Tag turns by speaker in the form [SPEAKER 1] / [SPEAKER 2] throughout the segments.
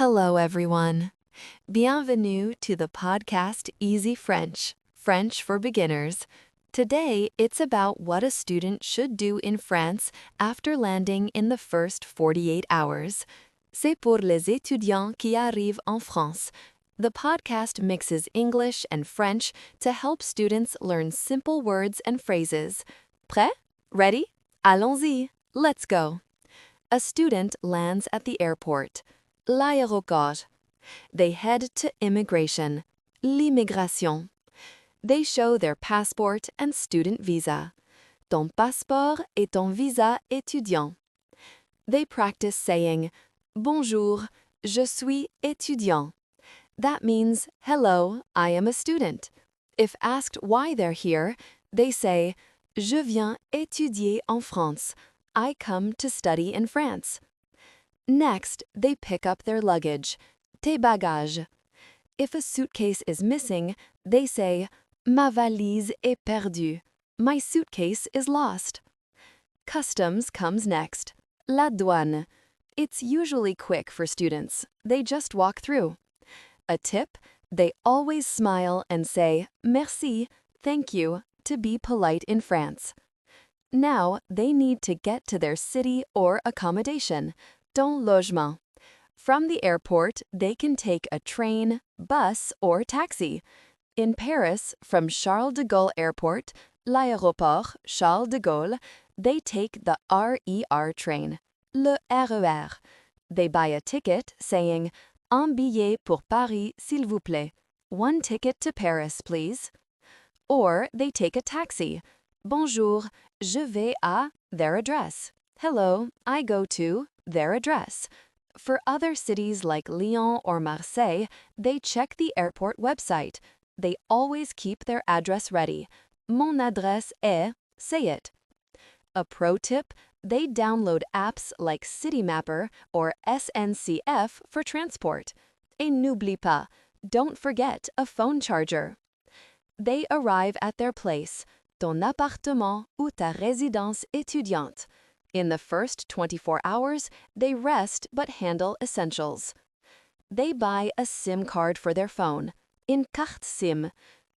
[SPEAKER 1] Hello, everyone. Bienvenue to the podcast EzeeFrench, French for Beginners. Today, it's about what a student should do in France after landing in the first 48 hours. C'est pour les étudiants qui arrivent en France. The podcast mixes English and French to help students learn simple words and phrases. Prêt? Ready? Allons-y. Let's go. A student lands at the airport. L'aéroport. They head to immigration. L'immigration. They show their passport and student visa. Ton passeport et ton visa étudiant. They practice saying, Bonjour, je suis étudiant. That means, hello, I am a student. If asked why they're here, they say, Je viens étudier en France. I come to study in France. Next, they pick up their luggage. Tes bagages. If a suitcase is missing, they say, Ma valise est perdue. My suitcase is lost. Customs comes next. La douane. It's usually quick for students. They just walk through. A tip, they always smile and say, Merci, thank you, to be polite in France. Now, they need to get to their city or accommodation. Ton logement. From the airport, they can take a train, bus, or taxi. In Paris, from Charles de Gaulle Airport, l'aéroport Charles de Gaulle, they take the RER train, le RER. They buy a ticket saying, Un billet pour Paris, s'il vous plaît. One ticket to Paris, please. Or they take a taxi. Bonjour, je vais à their address. Hello, I go to their address. For other cities like Lyon or Marseille, they check the airport website. They always keep their address ready. Mon adresse est, say it. A pro tip, they download apps like Citymapper or SNCF for transport. Et n'oublie pas, don't forget a phone charger. They arrive at their place, ton appartement ou ta résidence étudiante. In the first 24 hours, they rest but handle essentials. They buy a SIM card for their phone, une carte SIM.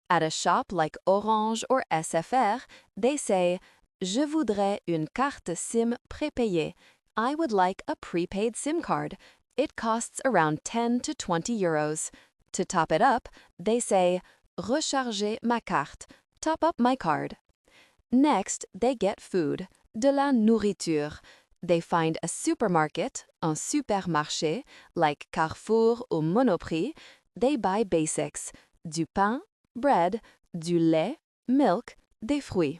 [SPEAKER 1] At a shop like Orange or SFR, they say, Je voudrais une carte SIM prépayée. I would like a prepaid SIM card. It costs around 10 to 20 euros. To top it up, they say, Recharger ma carte. Top up my card. Next, they get food. De la nourriture. They find a supermarket, un supermarché, like Carrefour or Monoprix. They buy basics, du pain, bread, du lait, milk, des fruits.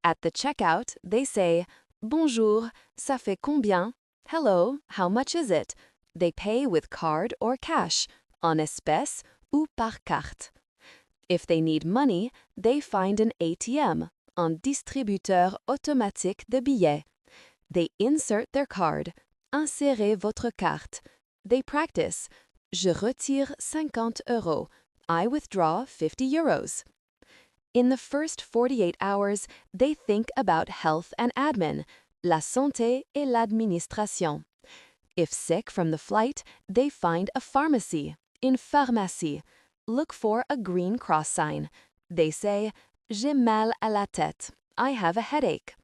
[SPEAKER 1] At the checkout, they say, Bonjour, ça fait combien? Hello, how much is it? They pay with card or cash, en espèces ou par carte. If they need money, they find an ATM, un distributeur automatique de billets. They insert their card. Insérez votre carte. They practice. Je retire 50 euros. I withdraw 50 euros. In the first 48 hours, they think about health and admin, la santé et l'administration. If sick from the flight, they find a pharmacy, une pharmacie. Look for a green cross sign. They say, J'ai mal à la tête. I have a headache.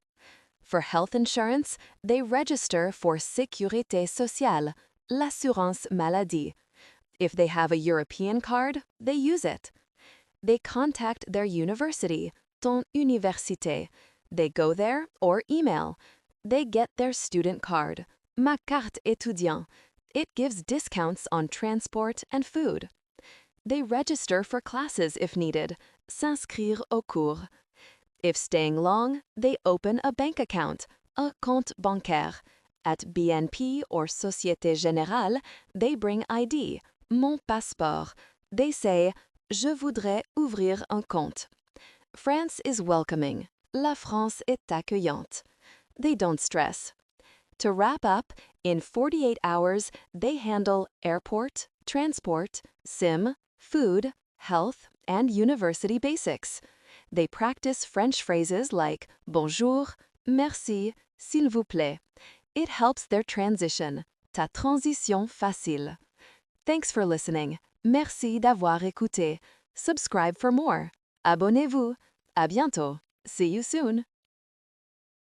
[SPEAKER 1] For health insurance, they register for Sécurité sociale, l'assurance maladie. If they have a European card, they use it. They contact their university, ton université. They go there or email. They get their student card, ma carte étudiant. It gives discounts on transport and food. They register for classes if needed, s'inscrire au cours. If staying long, they open a bank account, un compte bancaire. At BNP or Société Générale, they bring ID, mon passeport. They say, Je voudrais ouvrir un compte. France is welcoming. La France est accueillante. They don't stress. To wrap up, in 48 hours, they handle airport, transport, SIM, food, health, and university basics. They practice French phrases like Bonjour, Merci, s'il vous plaît. It helps their transition. Ta transition facile. Thanks for listening. Merci d'avoir écouté. Subscribe for more. Abonnez-vous. À bientôt. See you soon.